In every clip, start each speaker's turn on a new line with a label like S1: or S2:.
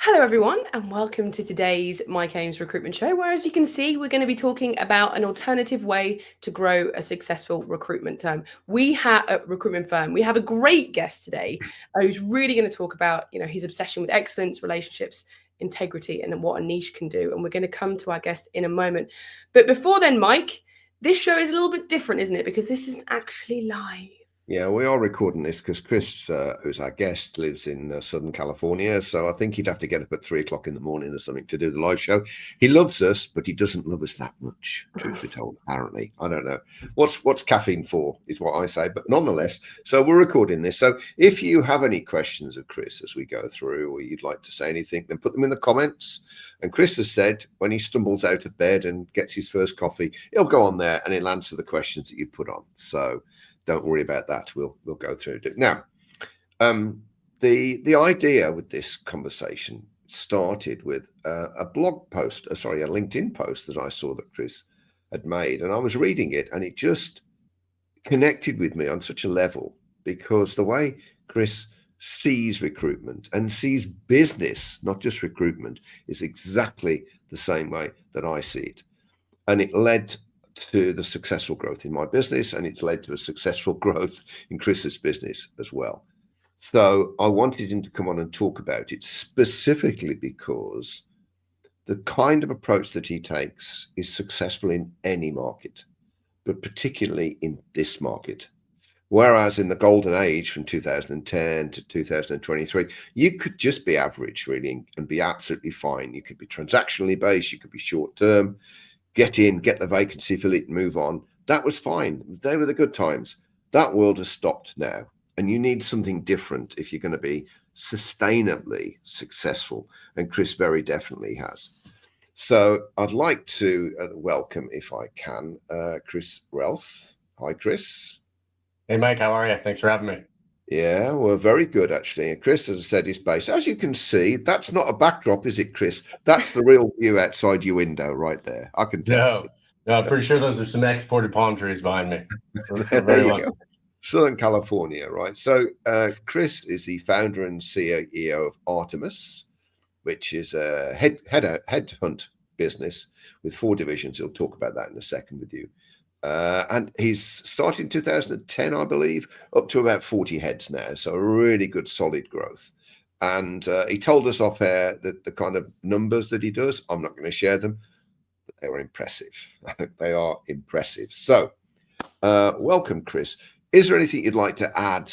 S1: Hello everyone and welcome to today's Mike Ames Recruitment Show, where as you can see we're going to be talking about an alternative way to grow a successful recruitment firm. We have a great guest today who's really going to talk about his obsession with excellence, relationships, integrity, and what a niche can do. And we're going to come to our guest in a moment. But before then, Mike, this show is a little bit different, isn't it? Because this isn't actually live.
S2: Yeah, we are recording this because Chris, who's our guest, lives in Southern California. So I think he'd have to get up at 3 o'clock in the morning or something to do the live show. He loves us, but he doesn't love us that much, truth be told, apparently. I don't know. What's caffeine for, is what I say. But nonetheless, so we're recording this. So if you have any questions of Chris as we go through, or you'd like to say anything, then put them in the comments. And Chris has said when he stumbles out of bed and gets his first coffee, he'll go on there and he'll answer the questions that you put on. So don't worry about that. We'll go through it. Now, the idea with this conversation started with a LinkedIn post that I saw that Chris had made, and I was reading it, and it just connected with me on such a level because the way Chris sees recruitment and sees business, not just recruitment, is exactly the same way that I see it, and it led to the successful growth in my business, and it's led to a successful growth in Chris's business as well. So I wanted him to come on and talk about it specifically because the kind of approach that he takes is successful in any market, but particularly in this market. Whereas in the golden age from 2010 to 2023, you could just be average really and be absolutely fine. You could be transactionally based, you could be short term, get in, get the vacancy, fill it, and move on. That was fine. They were the good times. That world has stopped now. And you need something different if you're going to be sustainably successful. And Chris very definitely has. So I'd like to welcome, if I can, Chris Relth. Hi, Chris.
S3: Hey, Mike, how are you? Thanks for having me.
S2: Yeah, well, very good, actually. Chris, as I said, is based. As you can see, that's not a backdrop, is it, Chris? That's the real view outside your window right there. I can tell.
S3: No, I'm pretty sure those are some exported palm trees behind me.
S2: There you go. Southern California, right? So Chris is the founder and CEO of Artemis, which is a headhunt business with 4 divisions. He'll talk about that in a second with you. And he's started in 2010, I believe, up to about 40 heads now. So a really good, solid growth. And he told us off air that the kind of numbers that he does, I'm not going to share them, but they were impressive. They are impressive. So welcome, Chris. Is there anything you'd like to add,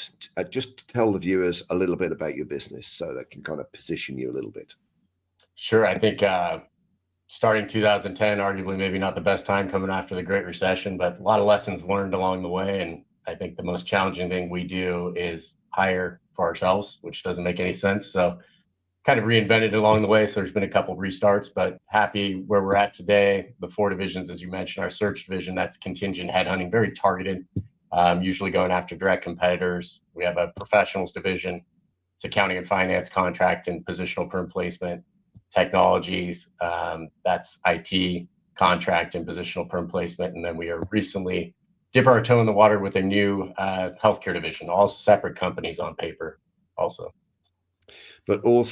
S2: just to tell the viewers a little bit about your business so they can kind of position you a little bit?
S3: Sure. I think starting 2010, arguably maybe not the best time coming after the Great Recession, but a lot of lessons learned along the way. And I think the most challenging thing we do is hire for ourselves, which doesn't make any sense. So kind of reinvented along the way. So there's been a couple of restarts, but happy where we're at today. The 4 divisions, as you mentioned, our search division, that's contingent headhunting, very targeted, usually going after direct competitors. We have a professionals division. It's accounting and finance, contract and positional perm placement. Technologies, that's IT, contract and positional perm placement. And then we are recently dip our toe in the water with a new healthcare division, all separate companies on paper also.
S2: But all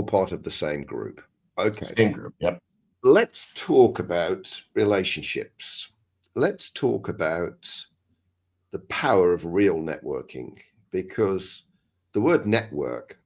S2: part of the same group. Okay.
S3: Same group, yep.
S2: Let's talk about relationships. Let's talk about the power of real networking, because the word network,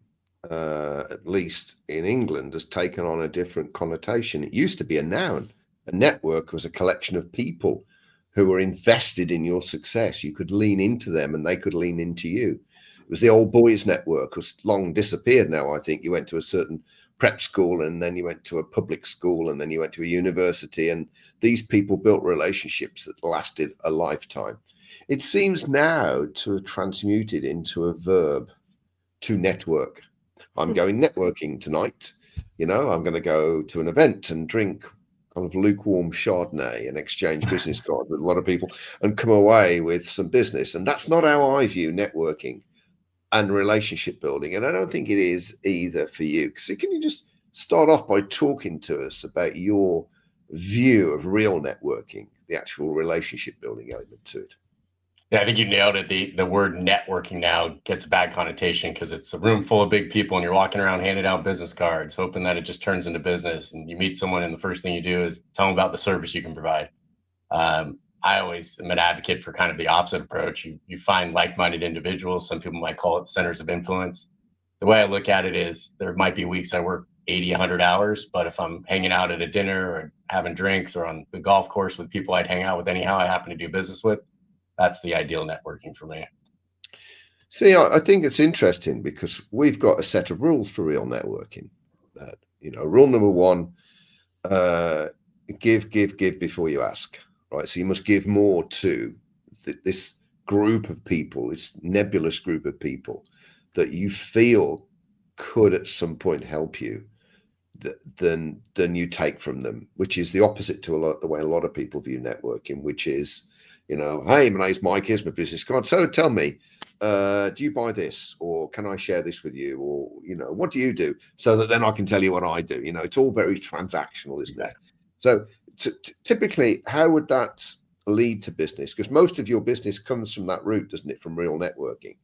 S2: at least in England, has taken on a different connotation. It used to be a noun. A network was a collection of people who were invested in your success. You could lean into them and they could lean into you. It was the old boys network, who's long disappeared now. I think you went to a certain prep school and then you went to a public school and then you went to a university, and these people built relationships that lasted a lifetime. It seems now to have transmuted into a verb, to network. I'm going networking tonight. I'm going to go to an event and drink kind of lukewarm Chardonnay and exchange business cards with a lot of people and come away with some business. And that's not how I view networking and relationship building. And I don't think it is either for you. So can you just start off by talking to us about your view of real networking, the actual relationship building element to it?
S3: Yeah, I think you nailed it. The word networking now gets a bad connotation because it's a room full of big people and you're walking around handing out business cards, hoping that it just turns into business. And you meet someone and the first thing you do is tell them about the service you can provide. I always am an advocate for kind of the opposite approach. You find like-minded individuals. Some people might call it centers of influence. The way I look at it is there might be weeks I work 80, 100 hours, but if I'm hanging out at a dinner or having drinks or on the golf course with people I'd hang out with anyhow, I happen to do business with, that's the ideal networking for me.
S2: See, I think it's interesting because we've got a set of rules for real networking. Rule number one, give before you ask, right? So you must give more to this group of people, this nebulous group of people that you feel could at some point help you than you take from them, which is the opposite to the way a lot of people view networking, which is, hey, my name's Mike, here's my business card. So tell me, do you buy this, or can I share this with you, or what do you do, so that then I can tell you what I do. It's all very transactional, isn't it? So typically, how would that lead to business? Because most of your business comes from that route, doesn't it, from real networking?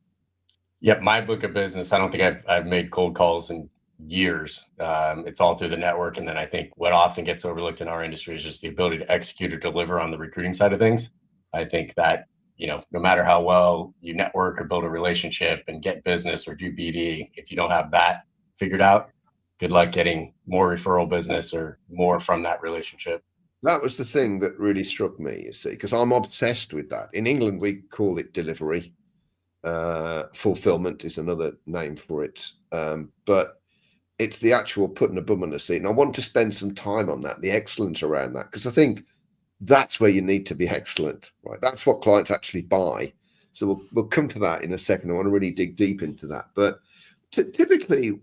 S3: Yep, my book of business, I don't think I've made cold calls in years. It's all through the network. And then I think what often gets overlooked in our industry is just the ability to execute or deliver on the recruiting side of things. I think that, no matter how well you network or build a relationship and get business or do BD, if you don't have that figured out, good luck getting more referral business or more from that relationship.
S2: That was the thing that really struck me, you see, because I'm obsessed with that. In England, we call it delivery. Fulfillment is another name for it. But it's the actual putting a bum on a seat. And I want to spend some time on that, the excellence around that, because I think that's where you need to be excellent, right? That's what clients actually buy. So we'll come to that in a second. I want to really dig deep into that. But typically,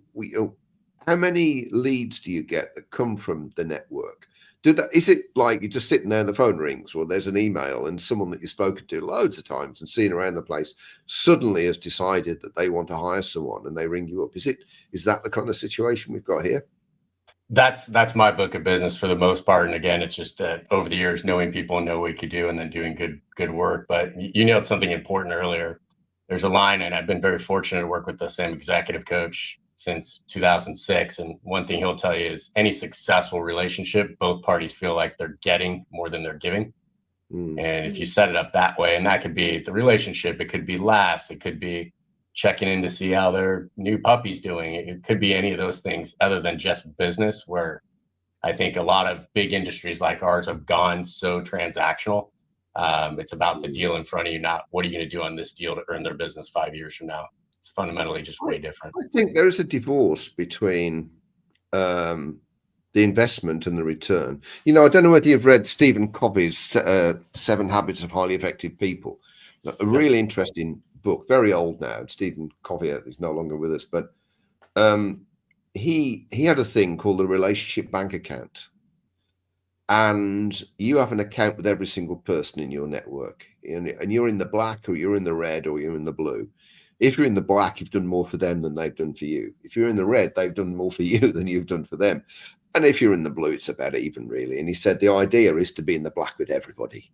S2: how many leads do you get that come from the network? Is it like you're just sitting there and the phone rings, or there's an email and someone that you've spoken to loads of times and seen around the place suddenly has decided that they want to hire someone and they ring you up? Is that the kind of situation we've got here?
S3: That's my book of business for the most part. And again, it's just over the years, knowing people and know what you could do and then doing good work. But you nailed something important earlier. There's a line, and I've been very fortunate to work with the same executive coach since 2006. And one thing he'll tell you is any successful relationship, both parties feel like they're getting more than they're giving. And if you set it up that way, and that could be the relationship, it could be laughs, it could be checking in to see how their new puppy's doing. It could be any of those things other than just business, where I think a lot of big industries like ours have gone so transactional. It's about the deal in front of you, not what are you going to do on this deal to earn their business 5 years from now. It's fundamentally just way different.
S2: I think there is a divorce between the investment and the return. I don't know whether you've read Stephen Covey's 7 Habits of Highly Effective People. A really interesting book, very old now. Stephen Covey is no longer with us, but he had a thing called the relationship bank account. And you have an account with every single person in your network, and you're in the black, or you're in the red, or you're in the blue. If you're in the black, you've done more for them than they've done for you. If you're in the red, they've done more for you than you've done for them. And if you're in the blue, it's about even, really. And he said the idea is to be in the black with everybody.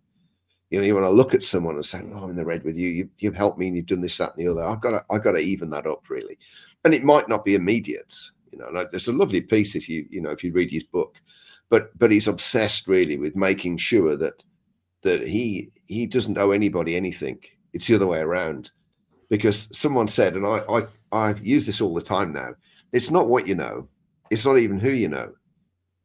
S2: You want to look at someone and say, "Oh, I'm in the red with you. You've helped me, and you've done this, that, and the other. I've got to even that up, really." And it might not be immediate. Like there's a lovely piece if you read his book, but he's obsessed really with making sure that he doesn't owe anybody anything. It's the other way around, because someone said, and I use this all the time now. It's not what you know. It's not even who you know.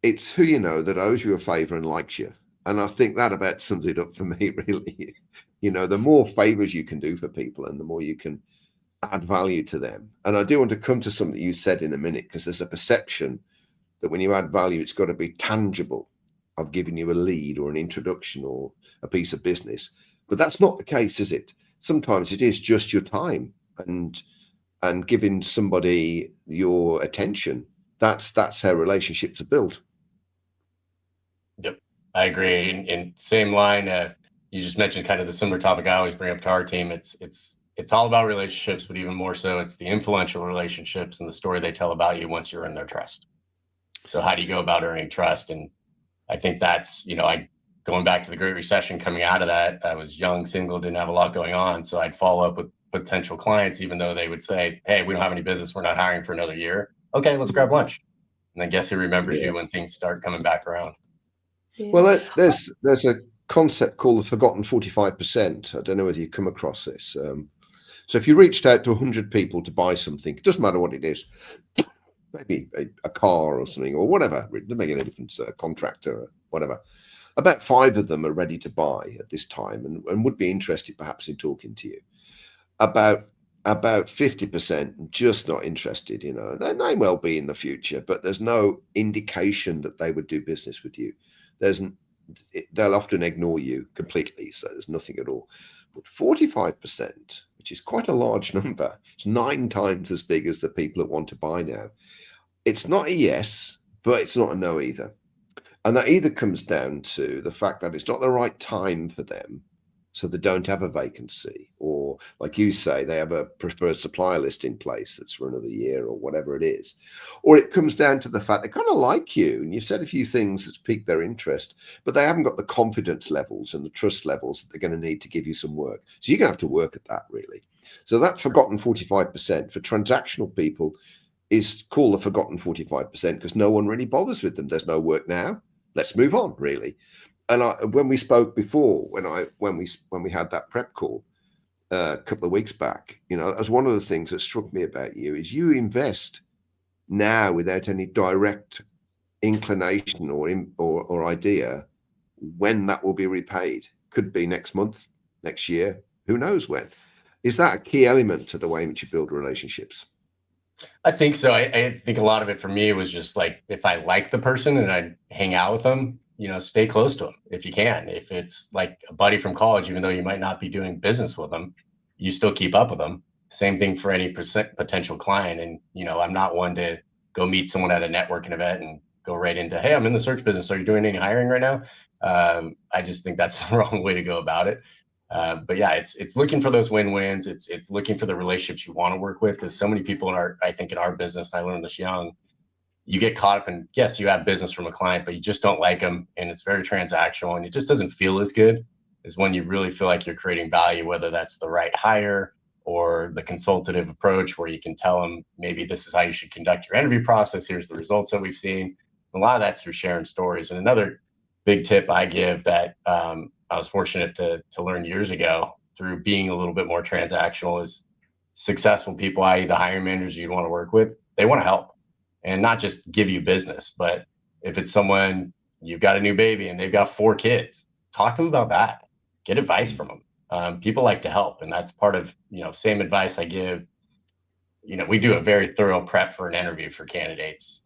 S2: It's who you know that owes you a favor and likes you. And I think that about sums it up for me, really. The more favors you can do for people and the more you can add value to them. And I do want to come to something you said in a minute, because there's a perception that when you add value, it's got to be tangible. I've given you a lead or an introduction or a piece of business. But that's not the case, is it? Sometimes it is just your time and giving somebody your attention. That's how relationships are built.
S3: Yep, I agree. In same line, you just mentioned kind of the similar topic I always bring up to our team. It's all about relationships, but even more so, it's the influential relationships and the story they tell about you once you're in their trust. So how do you go about earning trust? And I think that's, going back to the Great Recession, coming out of that, I was young, single, didn't have a lot going on. So I'd follow up with potential clients, even though they would say, hey, we don't have any business. We're not hiring for another year. Okay, let's grab lunch. And then guess who remembers you when things start coming back around?
S1: Yeah.
S2: Well, there's a concept called the forgotten 45%. I don't know whether you come across this. So if you reached out to 100 people to buy something, it doesn't matter what it is, maybe a car or something or whatever, it doesn't make any difference, a contractor or whatever. About 5 of them are ready to buy at this time and would be interested perhaps in talking to you. About 50% just not interested. They may well be in the future, but there's no indication that they would do business with you. They'll often ignore you completely, so there's nothing at all. But 45%, which is quite a large number, it's 9 times as big as the people that want to buy now. It's not a yes, but it's not a no either. And that either comes down to the fact that it's not the right time for them, so they don't have a vacancy, or like you say, they have a preferred supplier list in place that's for another year or whatever it is. Or it comes down to the fact they kind of like you and you've said a few things that's piqued their interest, but they haven't got the confidence levels and the trust levels that they're going to need to give you some work. So you're going to have to work at that, really. So that forgotten 45% for transactional people is called the forgotten 45% because no one really bothers with them. There's no work now. Let's move on, really. And when we spoke before, when we had that prep call a couple of weeks back, as one of the things that struck me about you is you invest now without any direct inclination or idea when that will be repaid. Could be next month, next year, who knows when. Is that a key element to the way in which you build relationships?
S3: I think so. I think a lot of it for me was just like, if I like the person and I hang out with them, stay close to them if you can. If it's like a buddy from college, even though you might not be doing business with them, you still keep up with them. Same thing for any potential client. And, I'm not one to go meet someone at a networking event and go right into, hey, I'm in the search business. Are you doing any hiring right now? I just think that's the wrong way to go about it. But yeah, it's looking for those win-wins. It's looking for the relationships you want to work with, because so many people in our business, and I learned this young, you get caught up in, yes, you have business from a client, but you just don't like them, and it's very transactional, and it just doesn't feel as good as when you really feel like you're creating value, whether that's the right hire or the consultative approach where you can tell them, maybe this is how you should conduct your interview process. Here's the results that we've seen. A lot of that's through sharing stories. And another big tip I give that I was fortunate to learn years ago through being a little bit more transactional is successful people, i.e. the hiring managers you'd want to work with, they want to help and not just give you business. But if it's someone, you've got a new baby and they've got 4 kids, talk to them about that. Get advice from them. People like to help. And that's part of, same advice I give. We do a very thorough prep for an interview for candidates,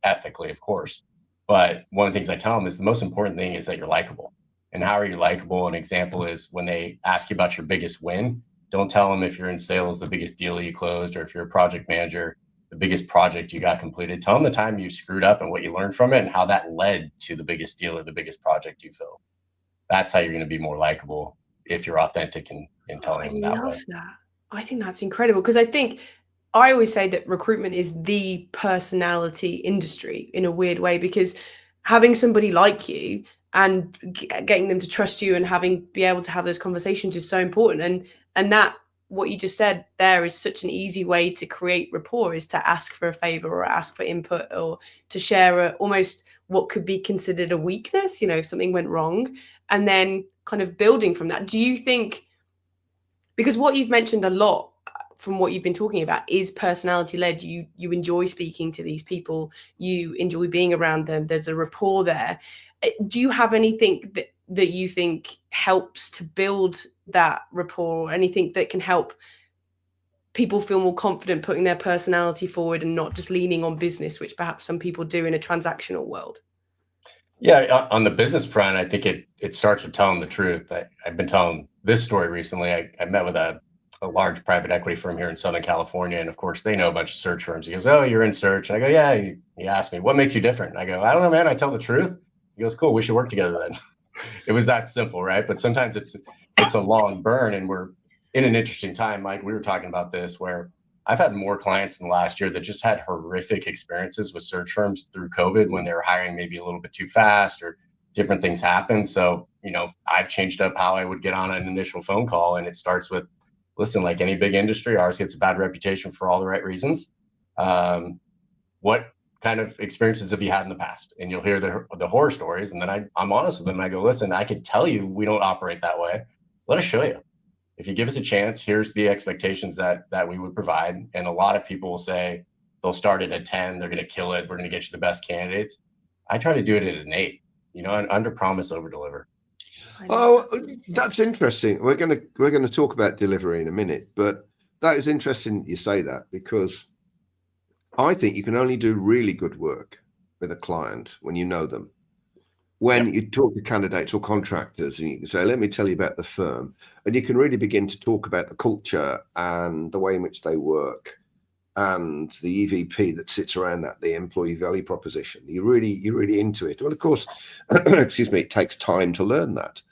S3: ethically, of course. But one of the things I tell them is the most important thing is that you're likable. And how are you likable? An example is when they ask you about your biggest win, don't tell them if you're in sales, the biggest deal you closed, or if you're a project manager, the biggest project you got completed. Tell them the time you screwed up and what you learned from it and how that led to the biggest deal or the biggest project you filled. That's how you're going to be more likable if you're authentic in telling them that way.
S1: I love that. I think that's incredible, because I always say that recruitment is the personality industry in a weird way, because having somebody like you and getting them to trust you and be able to have those conversations is so important. And that, what you just said there, is such an easy way to create rapport, is to ask for a favor or ask for input or to share almost what could be considered a weakness, if something went wrong, and then kind of building from that. Do you think, because what you've mentioned a lot from what you've been talking about is personality led, you enjoy speaking to these people, you enjoy being around them, there's a rapport there. Do you have anything that you think helps to build that rapport, or anything that can help people feel more confident putting their personality forward and not just leaning on business, which perhaps some people do in a transactional world?
S3: Yeah, on the business front, I think it starts with telling the truth. I've been telling this story recently. I met with a large private equity firm here in Southern California, and of course they know a bunch of search firms. He goes, "Oh, you're in search?" And I go, "Yeah." He asked me, "What makes you different?" And I go, "I don't know, man. I tell the truth." He goes, "Cool, we should work together then." It was that simple, right? But sometimes it's a long burn, and we're in an interesting time. Mike, we were talking about this, where I've had more clients in the last year that just had horrific experiences with search firms through COVID, when they were hiring maybe a little bit too fast or different things happen. So, I've changed up how I would get on an initial phone call, and it starts with, listen, like any big industry, ours gets a bad reputation for all the right reasons. What kind of experiences have you had in the past? And you'll hear the horror stories. And then I'm honest with them. I go, listen, I could tell you we don't operate that way. Let us show you. If you give us a chance, here's the expectations that we would provide. And a lot of people will say they'll start it at 10, they're going to kill it, we're going to get you the best candidates. I try to do it at an 8, and under promise, over deliver.
S2: Oh, that's interesting. We're going to talk about delivery in a minute, but that is interesting you say that, because I think you can only do really good work with a client when you know them. When you talk to candidates or contractors and you can say, let me tell you about the firm, and you can really begin to talk about the culture and the way in which they work and the EVP that sits around that, the employee value proposition. You're really into it. Well, of course, excuse me, it takes time to learn that.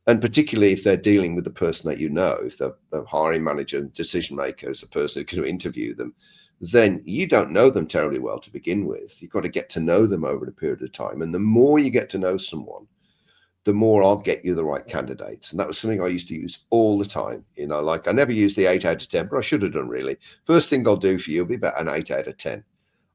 S2: And particularly if they're dealing with the person that if the hiring manager and decision maker is the person who's going to interview them, then you don't know them terribly well to begin with. You've got to get to know them over a period of time. And the more you get to know someone, the more I'll get you the right candidates. And that was something I used to use all the time. Like I never used the 8 out of 10, but I should have done really. First thing I'll do for you will be about an 8 out of 10.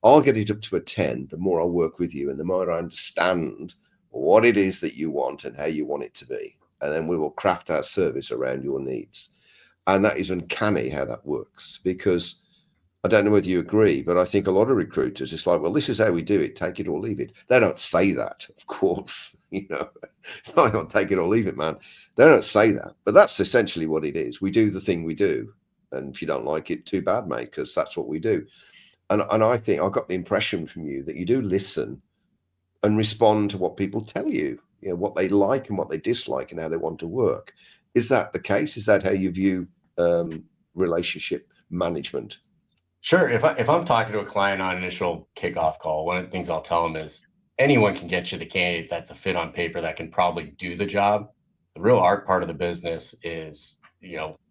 S2: I'll get it up to a 10, the more I work with you and the more I understand what it is that you want and how you want it to be. And then we will craft our service around your needs. And that is uncanny how that works, because I don't know whether you agree, but I think a lot of recruiters, it's like, well, this is how we do it. Take it or leave it. They don't say that, of course. It's not like, take it or leave it, man. They don't say that, but that's essentially what it is. We do the thing we do. And if you don't like it, too bad, mate, because that's what we do. And I think I got the impression from you that you do listen and respond to what people tell you, what they like and what they dislike and how they want to work. Is that the case? Is that how you view relationship management?
S3: Sure. If I'm talking to a client on initial kickoff call, one of the things I'll tell them is anyone can get you the candidate that's a fit on paper that can probably do the job. The real art part of the business is,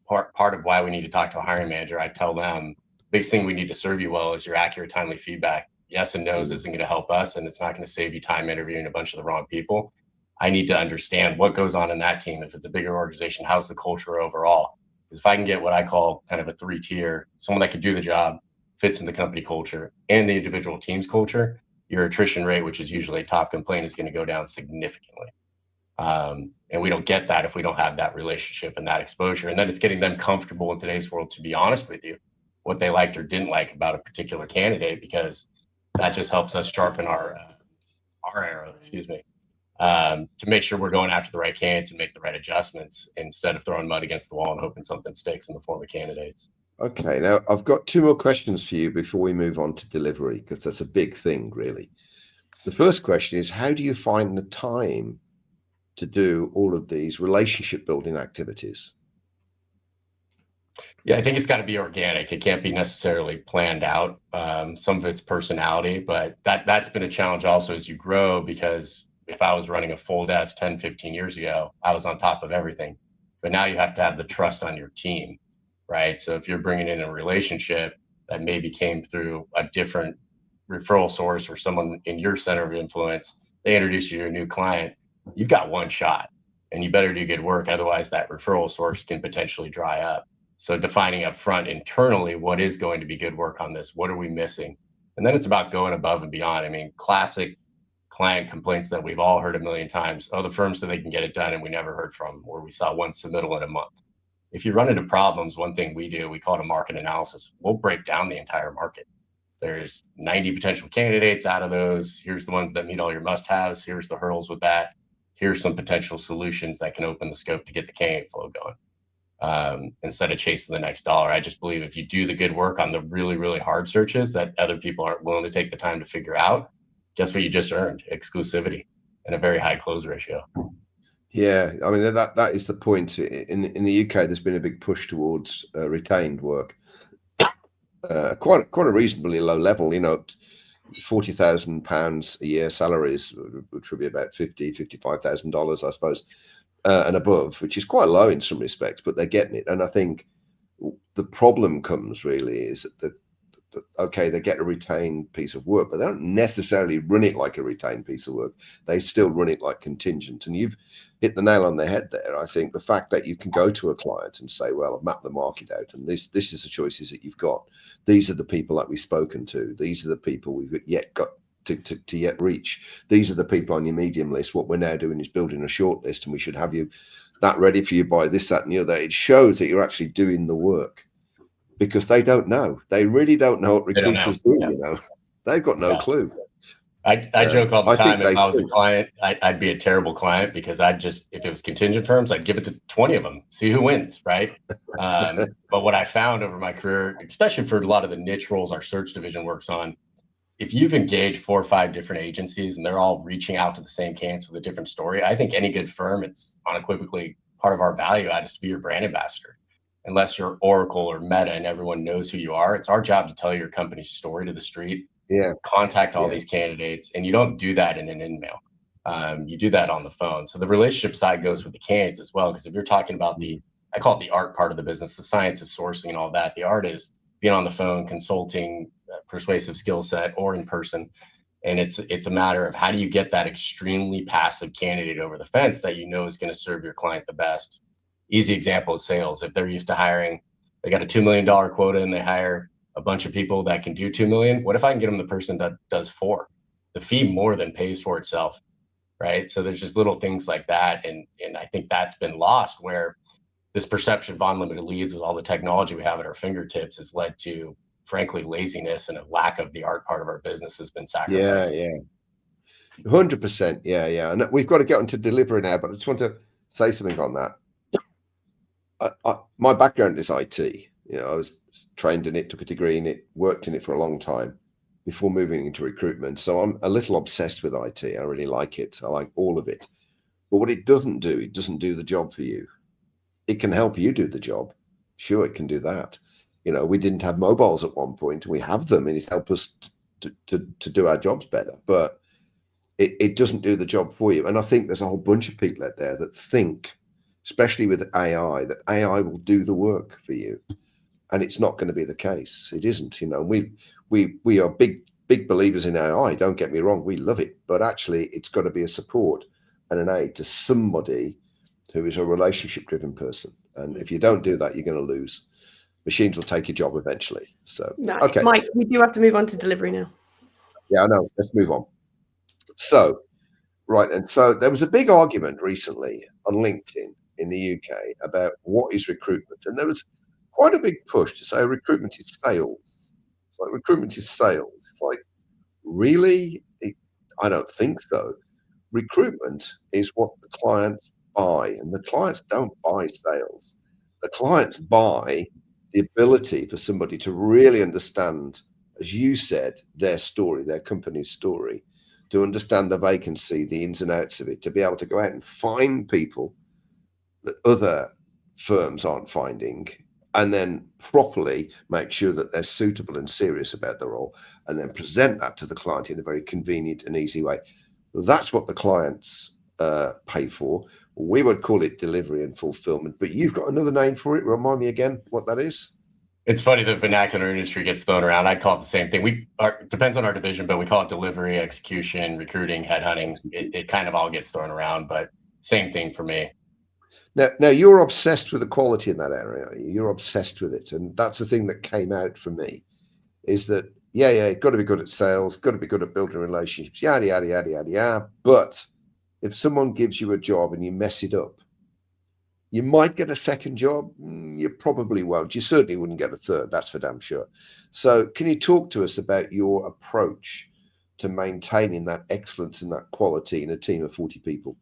S3: part of why we need to talk to a hiring manager. I tell them the biggest thing we need to serve you well is your accurate, timely feedback. Yes and no's isn't going to help us, and it's not going to save you time interviewing a bunch of the wrong people. I need to understand what goes on in that team. If it's a bigger organization, how's the culture overall? Because if I can get what I call kind of a 3-tier, someone that can do the job, fits in the company culture and the individual team's culture, your attrition rate, which is usually a top complaint, is going to go down significantly. And we don't get that if we don't have that relationship and that exposure. And then it's getting them comfortable in today's world to be honest with you, what they liked or didn't like about a particular candidate, because that just helps us sharpen our arrow, to make sure we're going after the right candidates and make the right adjustments instead of throwing mud against the wall and hoping something sticks in the form of candidates.
S2: Okay, now I've got 2 more questions for you before we move on to delivery, because that's a big thing, really. The first question is, how do you find the time to do all of these relationship building activities?
S3: Yeah, I think it's got to be organic. It can't be necessarily planned out. Some of it's personality, but that's been a challenge also as you grow, because if I was running a full desk 10, 15 years ago, I was on top of everything. But now you have to have the trust on your team, right? So if you're bringing in a relationship that maybe came through a different referral source or someone in your center of influence, they introduce you to a new client, you've got one shot and you better do good work. Otherwise that referral source can potentially dry up. So defining up front internally, what is going to be good work on this? What are we missing? And then it's about going above and beyond. I mean, classic client complaints that we've all heard a million times. Oh, the firm said they can get it done and we never heard from them, or we saw one submittal in a month. If you run into problems, one thing we do, we call it a market analysis. We'll break down the entire market. There's 90 potential candidates. Out of those, here's the ones that meet all your must-haves. Here's the hurdles with that. Here's some potential solutions that can open the scope to get the candidate flow going. Instead of chasing the next dollar. I just believe if you do the good work on the really, really hard searches that other people aren't willing to take the time to figure out, guess what you just earned? Exclusivity and a very high close ratio.
S2: Yeah, I mean, that is the point. In the UK, there's been a big push towards retained work. Quite a reasonably low level, £40,000 a year salaries, which would be about $55,000, I suppose, and above, which is quite low in some respects, but they're getting it. And I think the problem comes really is that okay, they get a retained piece of work, but they don't necessarily run it like a retained piece of work. They still run it like contingent. And you've hit the nail on the head there. I think the fact that you can go to a client and say, well, I've mapped the market out, and this is the choices that you've got. These are the people that we've spoken to. These are the people we've yet got to yet reach. These are the people on your medium list. What we're now doing is building a short list, and we should have you that ready for you by this, that, and the other. It shows that you're actually doing the work, because they don't know. They really don't know what recruiters do.
S3: Yeah.
S2: You know, they've got no clue.
S3: I joke all the time. If I was a
S2: think
S3: client, I'd be a terrible client, because if it was contingent firms, I'd give it to 20 of them, see who wins, right? But what I found over my career, especially for a lot of the niche roles our search division works on, if you've engaged 4 or 5 different agencies and they're all reaching out to the same candidates with a different story, I think any good firm, it's unequivocally part of our value add is to be your brand ambassador. Unless you're Oracle or Meta and everyone knows who you are, it's our job to tell your company's story to the street.
S2: Yeah.
S3: Contact all these candidates, and you don't do that in an email. You do that on the phone. So the relationship side goes with the candidates as well, because if you're talking about I call it the art part of the business, the science is sourcing and all that. The art is being on the phone, consulting, persuasive skill set, or in person. And it's a matter of how do you get that extremely passive candidate over the fence that you know is going to serve your client the best. Easy example is sales. If they're used to hiring, they got a $2 million quota and they hire a bunch of people that can do 2 million. What if I can get them the person that does 4? The fee more than pays for itself, right? So there's just little things like that. And I think that's been lost, where this perception of unlimited leads with all the technology we have at our fingertips has led to, frankly, laziness, and a lack of the art part of our business has been sacrificed.
S2: Yeah. 100%. Yeah. And we've got to get onto delivery now, but I just want to say something on that. My background is IT. You know, I was trained in it, took a degree in it, worked in it for a long time before moving into recruitment. So I'm a little obsessed with IT. I really like it. I like all of it. But what it doesn't do the job for you. It can help you do the job. Sure, it can do that. You know, we didn't have mobiles at one point. We have them, and it helps us to do our jobs better. But it doesn't do the job for you. And I think there's a whole bunch of people out there that think, especially with AI, that AI will do the work for you. And it's not going to be the case. It isn't. You know, we are big believers in AI. Don't get me wrong, we love it. But actually, it's got to be a support and an aid to somebody who is a relationship-driven person. And if you don't do that, you're going to lose. Machines will take your job eventually. So,
S1: no,
S2: okay.
S1: Mike, we do have to move on to delivery now.
S2: Yeah, I know. Let's move on. So, right. And so there was a big argument recently on LinkedIn in the UK about what is recruitment. And there was quite a big push to say recruitment is sales. It's like recruitment is sales. It's like, really? I don't think so. Recruitment is what the clients buy, and the clients don't buy sales. The clients buy the ability for somebody to really understand, as you said, their story, their company's story, to understand the vacancy, the ins and outs of it, to be able to go out and find people that other firms aren't finding, and then properly make sure that they're suitable and serious about the role, and then present that to the client in a very convenient and easy way. That's what the clients pay for. We would call it delivery and fulfillment, but you've got another name for it. Remind me again what that is.
S3: It's funny, the vernacular industry gets thrown around. I'd call it the same thing. Depends on our division, but we call it delivery, execution, recruiting, headhunting. It kind of all gets thrown around, but same thing for me.
S2: Now you're obsessed with the quality in that area. You're obsessed with it, and that's the thing that came out for me, is that got to be good at sales, got to be good at building relationships, yada yada yada yada yada. But if someone gives you a job and you mess it up, you might get a second job. You probably won't. You certainly wouldn't get a third. That's for damn sure. So can you talk to us about your approach to maintaining that excellence and that quality in a team of 40 people?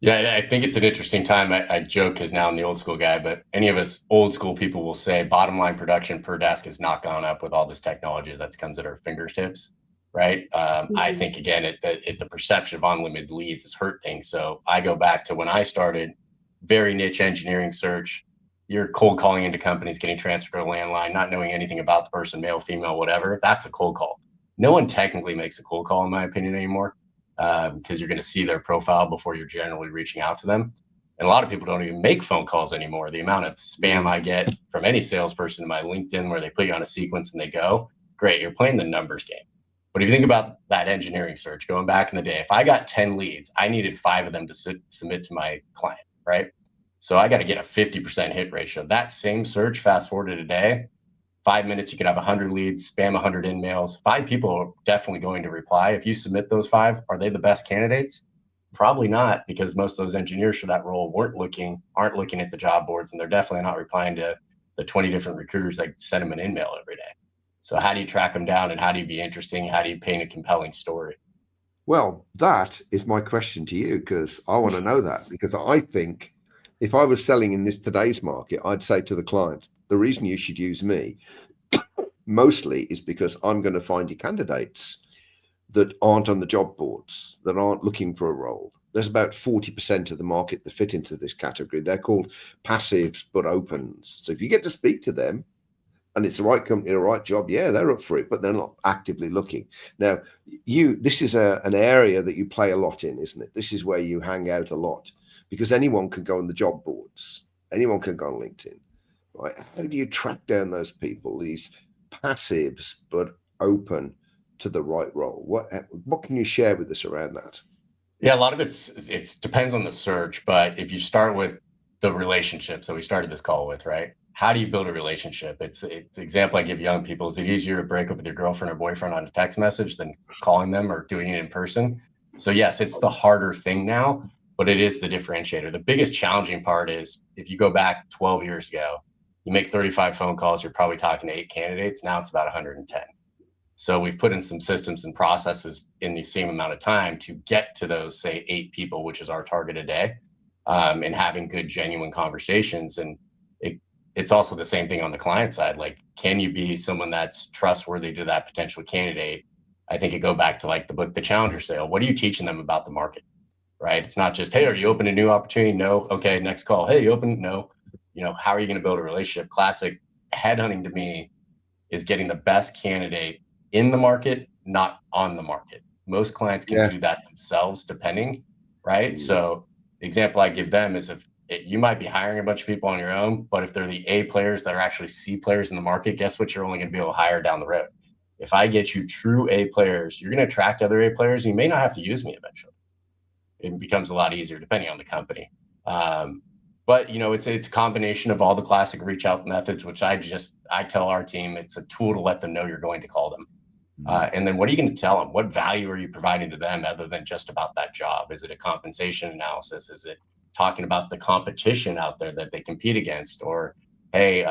S3: Yeah, I think it's an interesting time. I joke because now I'm the old school guy, but any of us old school people will say bottom line production per desk has not gone up with all this technology that comes at our fingertips, right? I think, again, the perception of unlimited leads has hurt things. So I go back to when I started, very niche engineering search. You're cold calling into companies, getting transferred to a landline, not knowing anything about the person, male, female, whatever. That's a cold call. No one technically makes a cold call, in my opinion, anymore, because you're going to see their profile before you're generally reaching out to them. And a lot of people don't even make phone calls anymore. The amount of spam I get from any salesperson in my LinkedIn where they put you on a sequence and they go, great, you're playing the numbers game. But if you think about that engineering search going back in the day, if I got 10 leads, I needed 5 of them to submit to my client, right? So I got to get a 50% hit ratio. That same search, fast forward to today, 5 minutes, you could have 100 leads, spam 100 emails. 5 people are definitely going to reply. If you submit those 5, are they the best candidates? Probably not, because most of those engineers for that role aren't looking at the job boards, and they're definitely not replying to the 20 different recruiters that send them an email every day. So how do you track them down, and how do you be interesting? How do you paint a compelling story?
S2: Well, that is my question to you, because I want to know that, because I think if I was selling in today's market, I'd say to the client, the reason you should use me mostly is because I'm going to find you candidates that aren't on the job boards, that aren't looking for a role. There's about 40% of the market that fit into this category. They're called passives but opens. So if you get to speak to them and it's the right company, the right job, yeah, they're up for it, but they're not actively looking. Now, this is an area that you play a lot in, isn't it? This is where you hang out a lot, because anyone can go on the job boards. Anyone can go on LinkedIn, right? How do you track down those people, these passives but open to the right role? What can you share with us around that?
S3: Yeah, a lot of it's depends on the search, but if you start with the relationships that we started this call with, right? How do you build a relationship? It's example I give young people. Is it easier to break up with your girlfriend or boyfriend on a text message than calling them or doing it in person? So yes, it's the harder thing now, but it is the differentiator. The biggest challenging part is if you go back 12 years ago, you make 35 phone calls, you're probably talking to 8 candidates. Now it's about 110. So we've put in some systems and processes in the same amount of time to get to those, say, 8 people, which is our target a day, and having good, genuine conversations. And it's also the same thing on the client side. Like, can you be someone that's trustworthy to that potential candidate? I think it go back to like the book, The Challenger Sale. What are you teaching them about the market, right? It's not just, hey, are you open to new opportunity? No. Okay, next call. Hey, you open? No. How are you going to build a relationship? Classic headhunting to me is getting the best candidate in the market, not on the market. Most clients can do that themselves, depending, right? So the example I give them is you might be hiring a bunch of people on your own, but if they're the A players that are actually C players in the market, guess what? You're only going to be able to hire down the road. If I get you true A players, you're going to attract other A players. You may not have to use me eventually. It becomes a lot easier depending on the company. But it's a combination of all the classic reach out methods, which I tell our team, it's a tool to let them know you're going to call them. And then what are you going to tell them? What value are you providing to them other than just about that job? Is it a compensation analysis? Is it talking about the competition out there that they compete against? Or, hey,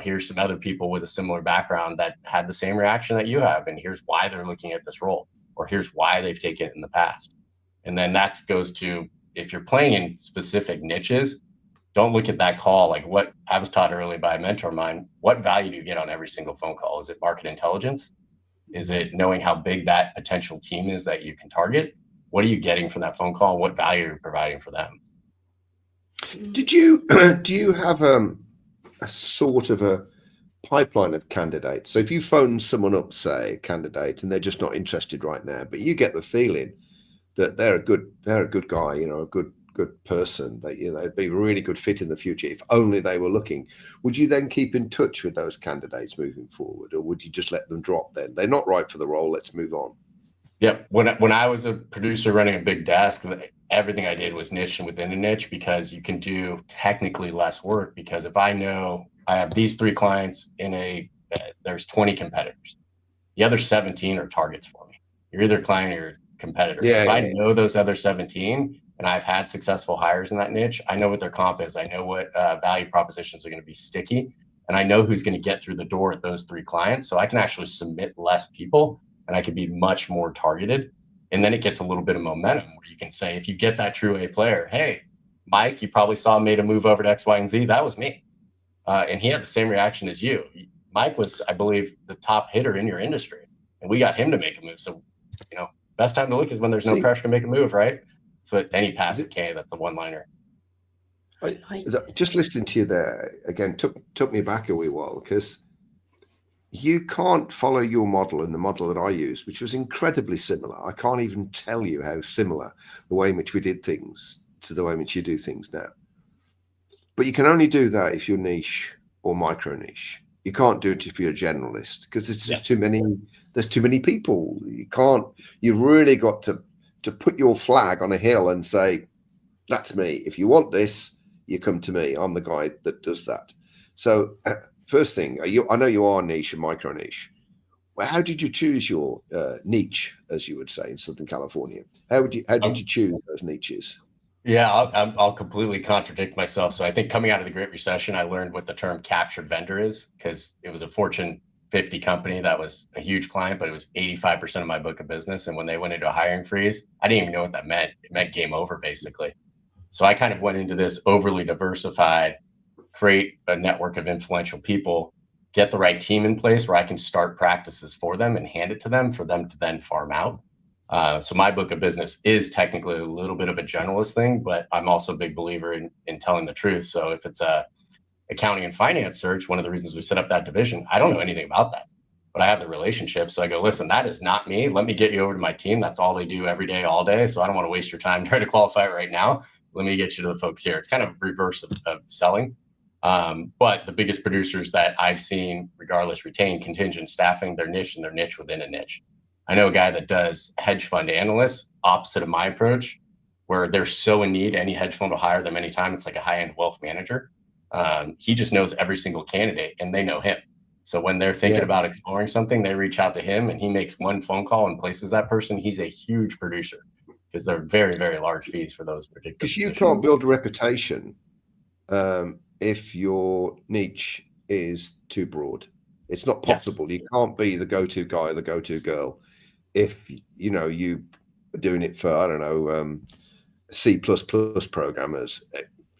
S3: here's some other people with a similar background that had the same reaction that you have, and here's why they're looking at this role, or here's why they've taken it in the past. And then that goes to, if you're playing in specific niches, don't look at that call like what I was taught early by a mentor of mine. What value do you get on every single phone call? Is it market intelligence? Is it knowing how big that potential team is that you can target? What are you getting from that phone call? What value are you providing for them?
S2: Do you have a sort of a pipeline of candidates? So if you phone someone up, say a candidate, and they're just not interested right now, but you get the feeling that they're a good guy, a good person, that they'd be a really good fit in the future if only they were looking. Would you then keep in touch with those candidates moving forward, or would you just let them drop then? They're not right for the role, let's move on.
S3: Yep. When I was a producer running a big desk, everything I did was niche and within a niche, because you can do technically less work. Because if I know I have these 3 clients there's 20 competitors, the other 17 are targets for me. You're either a client or you're a competitor. So if I know those other 17 and I've had successful hires in that niche, I know what their comp is. I know what value propositions are going to be sticky, and I know who's going to get through the door at those 3 clients. So I can actually submit less people, and I can be much more targeted. And then it gets a little bit of momentum where you can say, if you get that true A player, hey, Mike, you probably saw made a move over to X, Y, and Z. That was me. And he had the same reaction as you. Mike was, I believe, the top hitter in your industry, and we got him to make a move. So, best time to look is when there's no pressure to make a move, right? So at any passive K, that's a one-liner.
S2: Just listening to you there again took me back a wee while, because you can't follow your model and the model that I used, which was incredibly similar. I can't even tell you how similar the way in which we did things to the way in which you do things now. But you can only do that if you're niche or micro niche. You can't do it if you're a generalist, because there's just too many. There's too many people. You can't. You've really got to put your flag on a hill and say, "That's me. If you want this, you come to me. I'm the guy that does that." So, first thing, I know you are niche and micro niche. Well, how did you choose your niche, as you would say in Southern California? How did you choose those niches?
S3: Yeah, I'll completely contradict myself. So I think coming out of the Great Recession, I learned what the term captured vendor is, because it was a Fortune 50 company that was a huge client, but it was 85% of my book of business. And when they went into a hiring freeze, I didn't even know what that meant. It meant game over, basically. So I kind of went into this overly diversified, create a network of influential people, get the right team in place where I can start practices for them and hand it to them for them to then farm out. So my book of business is technically a little bit of a generalist thing, but I'm also a big believer in telling the truth. So if it's a accounting and finance search, one of the reasons we set up that division, I don't know anything about that, but I have the relationship. So I go, listen, that is not me. Let me get you over to my team. That's all they do every day, all day. So I don't want to waste your time trying to qualify it right now. Let me get you to the folks here. It's kind of reverse of selling. But the biggest producers that I've seen, regardless, retain contingent staffing, their niche and their niche within a niche. I know a guy that does hedge fund analysts, opposite of my approach, where they're so in need, any hedge fund will hire them anytime. It's like a high-end wealth manager. He just knows every single candidate and they know him. So when they're thinking about exploring something, they reach out to him and he makes one phone call and places that person. He's a huge producer because they're very, very large fees for those particular
S2: Because you
S3: positions.
S2: can't build a reputation if your niche is too broad. It's not possible. You can't be the go-to guy or the go-to girl if you are doing it for, I don't know, C++ programmers.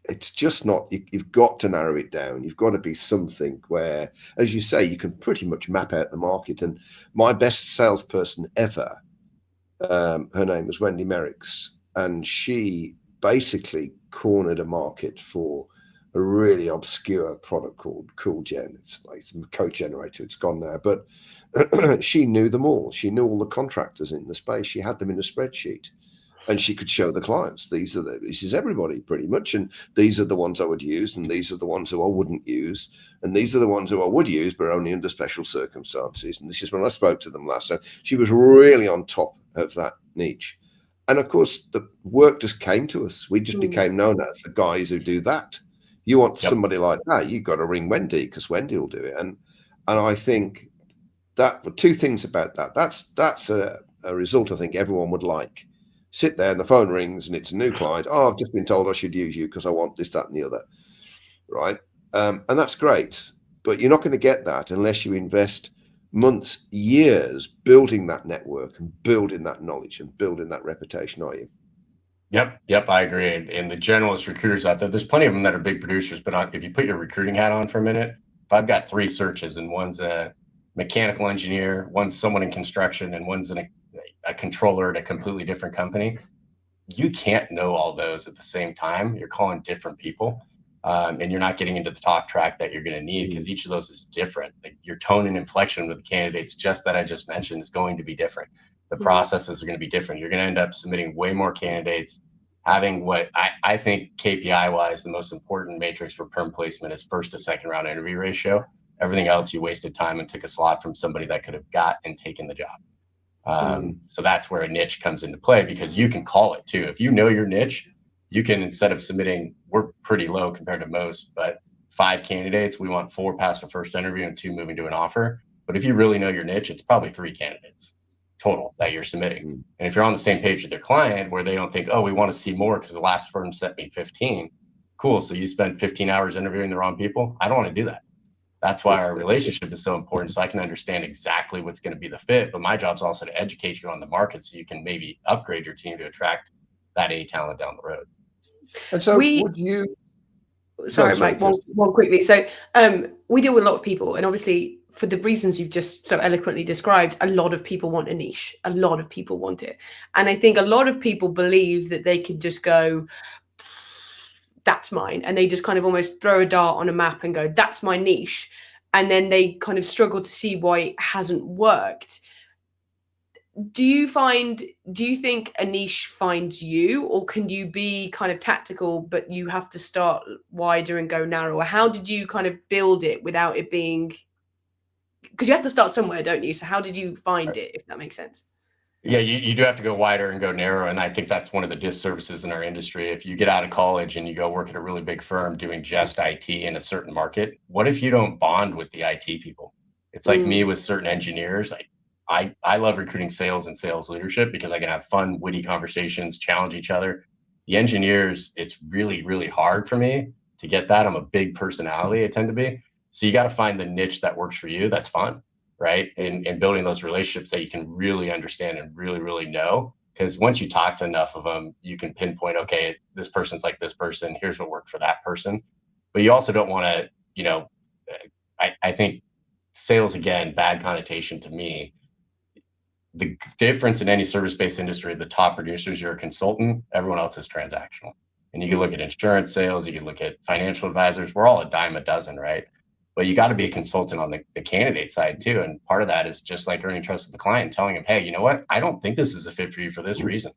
S2: It's just not. You've got to narrow it down. You've got to be something where, as you say, you can pretty much map out the market. And my best salesperson ever, her name was Wendy Merricks, and she basically cornered a market for a really obscure product called CoolGen. It's like some code generator. It's gone now, but she knew them all. She knew all the contractors in the space. She had them in a spreadsheet, and she could show the clients, this is everybody pretty much, and these are the ones I would use, and these are the ones who I wouldn't use, and these are the ones who I would use, but only under special circumstances. And this is when I spoke to them last. So she was really on top of that niche. And of course, the work just came to us. We just became known as the guys who do that. You want somebody like that, you've got to ring Wendy, because Wendy will do it. And I think that two things about that. That's a result I think everyone would like. Sit there and the phone rings and it's a new client. Oh, I've just been told I should use you because I want this, that, and the other. Right. And that's great. But you're not going to get that unless you invest months, years building that network and building that knowledge and building that reputation, are you?
S3: Yep, I agree. And the generalist recruiters out there, there's plenty of them that are big producers, but if you put your recruiting hat on for a minute, if I've got 3 searches and one's a mechanical engineer, one's someone in construction, and one's a controller at a completely different company, you can't know all those at the same time. You're calling different people, and you're not getting into the talk track that you're going to need, because each of those is different. Like your tone and inflection with the candidates that I just mentioned is going to be different. The processes are going to be different. You're going to end up submitting way more candidates, having what I think KPI wise, the most important matrix for perm placement is first to second round interview ratio. Everything else, you wasted time and took a slot from somebody that could have got and taken the job. So that's where a niche comes into play, because you can call it too. If you know your niche, you can, instead of submitting, we're pretty low compared to most, but 5 candidates, we want 4 past the first interview and 2 moving to an offer. But if you really know your niche, it's probably 3 candidates total that you're submitting. And if you're on the same page with their client, where they don't think, oh, we want to see more because the last firm sent me 15. Cool. So you spend 15 hours interviewing the wrong people. I don't want to do that. That's why our relationship is so important. So I can understand exactly what's going to be the fit, but my job is also to educate you on the market so you can maybe upgrade your team to attract that A talent down the road.
S2: And so would you...
S1: Sorry, Mike, one quickly. So we deal with a lot of people, and obviously for the reasons you've just so eloquently described, a lot of people want a niche. A lot of people want it. And I think a lot of people believe that they could just go, that's mine. And they just kind of almost throw a dart on a map and go, that's my niche. And then they kind of struggle to see why it hasn't worked. do you think a niche finds you, or can you be kind of tactical, but you have to start wider and go narrower? How did you kind of build it without it being, because you have to start somewhere, don't you? So how did you find it, if that makes sense?
S3: Yeah, you do have to go wider and go narrow. And I think that's one of the disservices in our industry. If you get out of college and you go work at a really big firm doing just IT in a certain market, what if you don't bond with the IT people? It's like me with certain engineers. I love recruiting sales and sales leadership because I can have fun, witty conversations, challenge each other. The engineers, it's really, really hard for me to get that. I'm a big personality, I tend to be. So you got to find the niche that works for you. That's fun, right? And building those relationships that you can really understand and really, really know. Because once you talk to enough of them, you can pinpoint, okay, this person's like this person. Here's what worked for that person. But you also don't want to, I think sales, again, bad connotation to me. The difference in any service-based industry, the top producers, you're a consultant, everyone else is transactional. And you can look at insurance sales, you can look at financial advisors. We're all a dime a dozen, right? But you got to be a consultant on the candidate side too. And part of that is just like earning trust with the client, telling him, hey, you know what? I don't think this is a fit for you for this reason.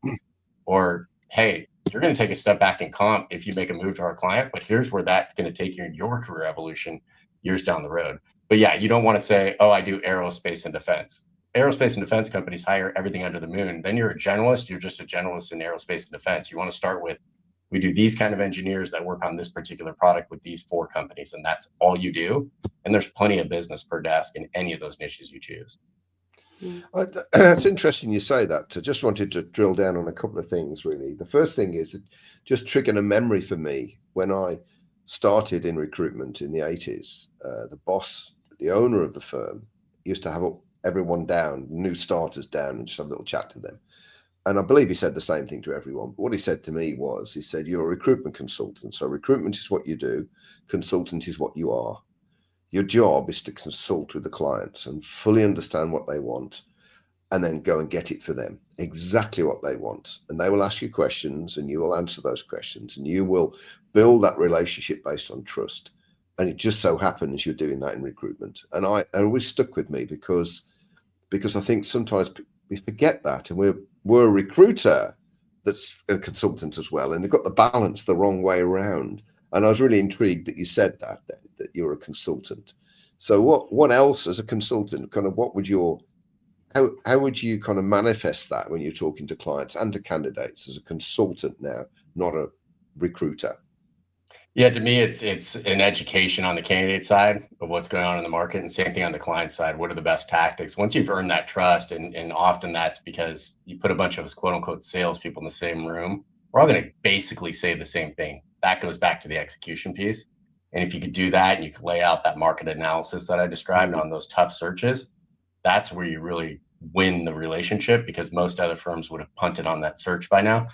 S3: Or, hey, you're going to take a step back in comp if you make a move to our client, but here's where that's going to take you in your career evolution years down the road. But yeah, you don't want to say, oh, I do aerospace and defense. Aerospace and defense companies hire everything under the moon. Then you're a generalist. You're just a generalist in aerospace and defense. You want to start with, we do these kind of engineers that work on this particular product with these 4 companies, and that's all you do. And there's plenty of business per desk in any of those niches you choose.
S2: It's interesting you say that. I just wanted to drill down on a couple of things, really. The first thing is that just triggering a memory for me when I started in recruitment in the 80s. The boss, the owner of the firm, used to have everyone down, new starters down, and just have a little chat to them. And I believe he said the same thing to everyone. But what he said to me was, he said, you're a recruitment consultant. So recruitment is what you do. Consultant is what you are. Your job is to consult with the clients and fully understand what they want and then go and get it for them, exactly what they want. And they will ask you questions and you will answer those questions and you will build that relationship based on trust. And it just so happens you're doing that in recruitment. And it always stuck with me because I think sometimes we forget that, and we're a recruiter that's a consultant as well, and they've got the balance the wrong way around. And I was really intrigued that you said that you're a consultant. So what else as a consultant, kind of what would how would you kind of manifest that when you're talking to clients and to candidates as a consultant now, not a recruiter?
S3: Yeah, to me, it's an education on the candidate side of what's going on in the market, and same thing on the client side. What are the best tactics? Once you've earned that trust, and often that's because you put a bunch of us, quote unquote, salespeople in the same room, we're all going to basically say the same thing. That goes back to the execution piece. And if you could do that and you could lay out that market analysis that I described on those tough searches, that's where you really win the relationship, because most other firms would have punted on that search by now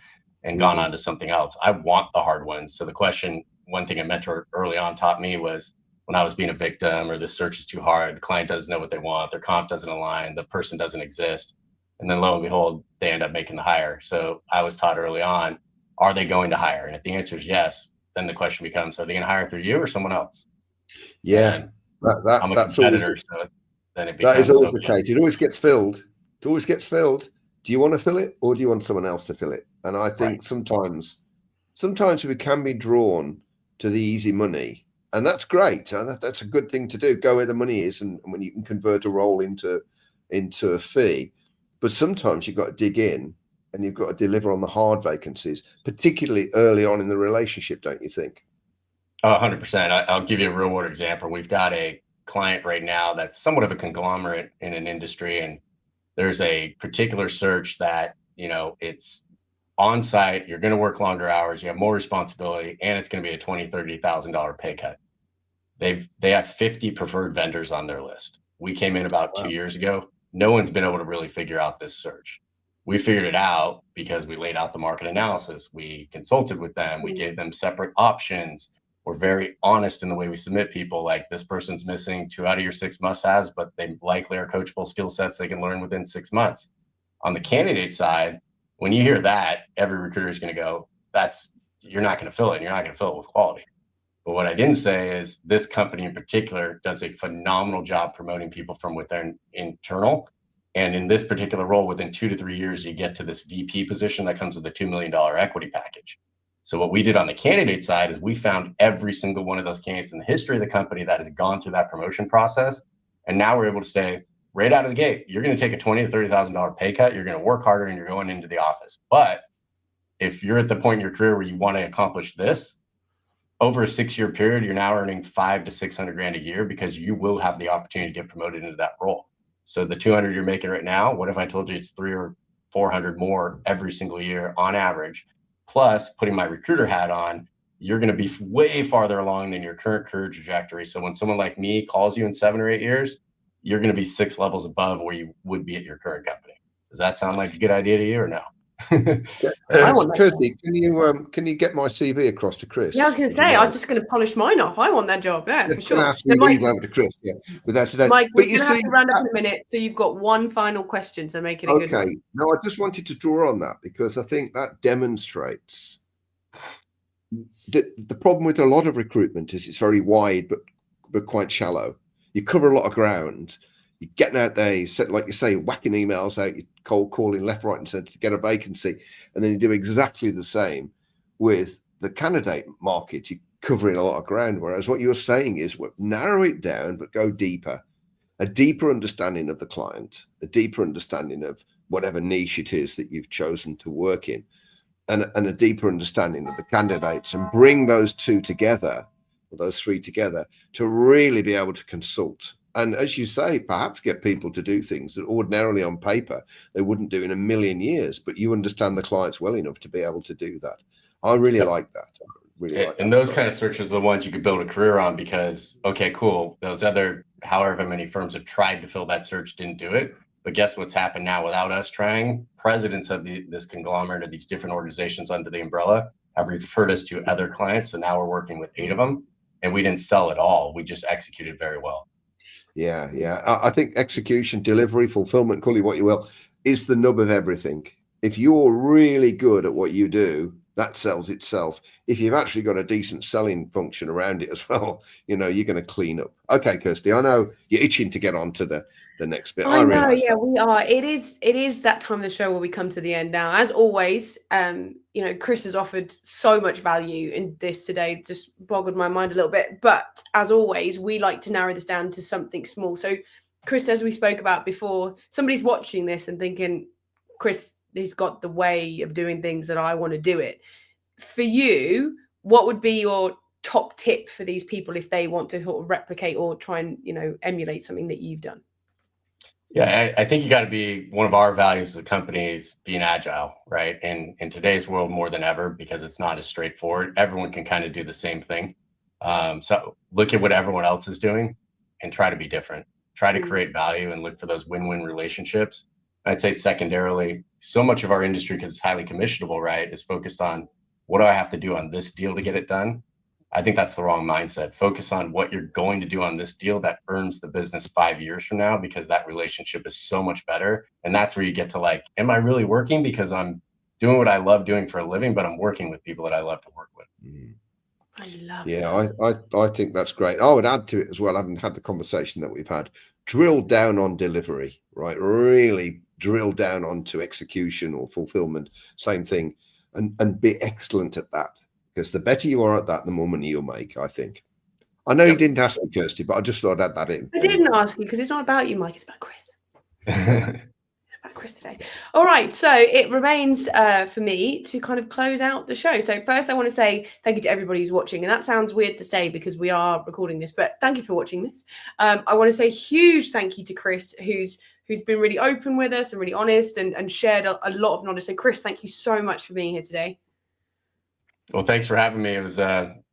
S3: and gone on to something else. I want the hard ones. So the question, one thing a mentor early on taught me was, when I was being a victim or this search is too hard, the client doesn't know what they want, their comp doesn't align, the person doesn't exist. And then lo and behold, they end up making the hire. So I was taught early on, are they going to hire? And if the answer is yes, then the question becomes, are they going to hire through you or someone else?
S2: Yeah,
S3: I'm a
S2: that's
S3: competitor,
S2: always,
S3: so then it becomes,
S2: that is always
S3: okay.
S2: the case. It always gets filled. It always gets filled. Do you want to fill it, or do you want someone else to fill it? And I think sometimes we can be drawn to the easy money, and that's great. That's a good thing to do. Go where the money is, and when you can convert a role into a fee. But sometimes you've got to dig in, and you've got to deliver on the hard vacancies, particularly early on in the relationship, don't you think?
S3: 100%. I'll give you a real world example. We've got a client right now that's somewhat of a conglomerate in an industry, and there's a particular search that, it's on site, you're going to work longer hours, you have more responsibility, and it's going to be a $20,000-$30,000 pay cut. They have 50 preferred vendors on their list. We came in about 2 years ago. No one's been able to really figure out this search. We figured it out because we laid out the market analysis. We consulted with them. We gave them separate options. We're very honest in the way we submit people. Like, this person's missing 2 out of your 6 must-haves, but they likely are coachable skill sets they can learn within 6 months. On the candidate side, when you hear that, every recruiter is going to go, you're not going to fill it. You're not going to fill it with quality. But what I didn't say is this company in particular does a phenomenal job promoting people from within internal. And in this particular role, within 2 to 3 years, you get to this VP position that comes with a $2 million equity package. So what we did on the candidate side is we found every single one of those candidates in the history of the company that has gone through that promotion process. And now we're able to say right out of the gate, you're going to take a $20,000 to $30,000 pay cut. You're going to work harder and you're going into the office. But if you're at the point in your career where you want to accomplish this, over a 6-year period, you're now earning $500 to $600 a year because you will have the opportunity to get promoted into that role. So the 200 you're making right now, what if I told you it's 300 or 400 more every single year on average? Plus, putting my recruiter hat on, you're going to be way farther along than your current career trajectory. So when someone like me calls you in 7 or 8 years, you're going to be 6 levels above where you would be at your current company. Does that sound like a good idea to you or no?
S2: Kirsty, can you get my CV across to Chris?
S1: Yeah, I was going to say, I'm just going to polish mine off. I want that job. Yeah, for sure.
S2: CVs over to Chris. Yeah, with that today.
S1: Mike, we're going to have to round up in a minute. So you've got one final question. So make it a good one.
S2: Okay. No, I just wanted to draw on that because I think that demonstrates the problem with a lot of recruitment is it's very wide, but quite shallow. You cover a lot of ground. You're getting out there, you set, like you say, whacking emails out, you're cold calling left, right, and centre to get a vacancy, and then you do exactly the same with the candidate market. You're covering a lot of ground, whereas what you're saying is narrow it down, but go deeper. A deeper understanding of the client, a deeper understanding of whatever niche it is that you've chosen to work in, and a deeper understanding of the candidates, and bring those two together, or those three together, to really be able to consult. And as you say, perhaps get people to do things that ordinarily on paper they wouldn't do in a million years, but you understand the clients well enough to be able to do that. I really like that.
S3: And those kind of searches are the ones you could build a career on because, okay, cool. Those other, however many firms have tried to fill that search, didn't do it. But guess what's happened now without us trying? Presidents of this conglomerate of these different organizations under the umbrella have referred us to other clients. So now we're working with 8 of them, and we didn't sell at all. We just executed very well.
S2: Yeah. I think execution, delivery, fulfillment, call it what you will, is the nub of everything. If you're really good at what you do, that sells itself. If you've actually got a decent selling function around it as well, you're going to clean up. Okay, Kirsty, I know you're itching to get on to the next bit.
S1: I know, yeah, we are. It is that time of the show where we come to the end now. As always, Chris has offered so much value in this today, just boggled my mind a little bit. But as always, we like to narrow this down to something small. So, Chris, as we spoke about before, somebody's watching this and thinking, Chris, he's got the way of doing things that I want to do it. For you, what would be your top tip for these people if they want to sort of replicate or try and, emulate something that you've done?
S3: Yeah, I think you got to be, one of our values as a company is being agile, right? And in today's world more than ever, because it's not as straightforward, everyone can kind of do the same thing. So look at what everyone else is doing and try to be different. Try to create value and look for those win-win relationships. I'd say secondarily, so much of our industry, because it's highly commissionable, right, is focused on what do I have to do on this deal to get it done? I think that's the wrong mindset. Focus on what you're going to do on this deal that earns the business 5 years from now, because that relationship is so much better. And that's where you get to like, am I really working because I'm doing what I love doing for a living, but I'm working with people that I love to work with.
S1: I love
S2: that. I think that's great. I would add to it as well, having had the conversation that we've had, drill down on delivery, right? Really drill down onto execution or fulfillment, same thing, and be excellent at that. Because the better you are at that, the more money you'll make, I think. I know you didn't ask me, Kirsty, but I just thought I'd add that in.
S1: I didn't ask you because it's not about you, Mike. It's about Chris. About Chris today. All right. So it remains for me to kind of close out the show. So first, I want to say thank you to everybody who's watching. And that sounds weird to say because we are recording this, but thank you for watching this. I want to say huge thank you to Chris, who's been really open with us and really honest and shared a lot of knowledge. So Chris, thank you so much for being here today.
S3: Well, thanks for having me. It was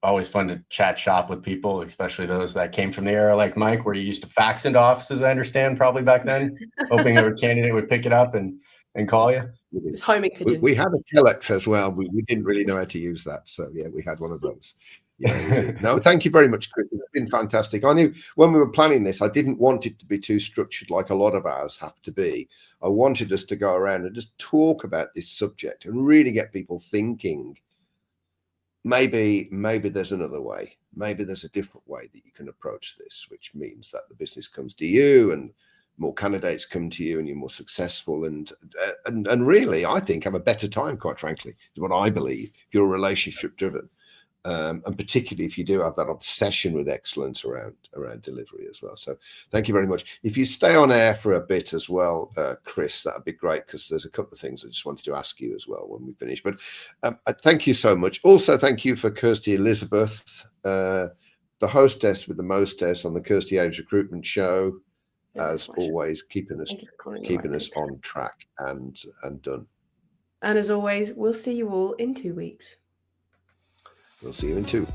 S3: always fun to chat shop with people, especially those that came from the era like Mike, where you used to fax into offices, I understand, probably back then, hoping a candidate would pick it up and call you.
S1: It was homing pigeon.
S2: We had a telex as well. We didn't really know how to use that. So, yeah, we had one of those. Yeah, no, thank you very much, Chris. It's been fantastic. I knew when we were planning this, I didn't want it to be too structured like a lot of ours have to be. I wanted us to go around and just talk about this subject and really get people thinking. Maybe there's another way. Maybe there's a different way that you can approach this, which means that the business comes to you and more candidates come to you and you're more successful, and really, I think, have a better time, quite frankly, is what I believe, if you're relationship driven. And particularly if you do have that obsession with excellence around delivery as well. So thank you very much. If you stay on air for a bit as well, Chris, that'd be great, because there's a couple of things I just wanted to ask you as well when we finish. But thank you so much. Also, thank you for Kirsty Elizabeth, the hostess with the mostess on the Kirsty Ames Recruitment Show, as always, keeping us on track and done.
S1: And as always, we'll see you all in 2 weeks.
S2: We'll see you in 2.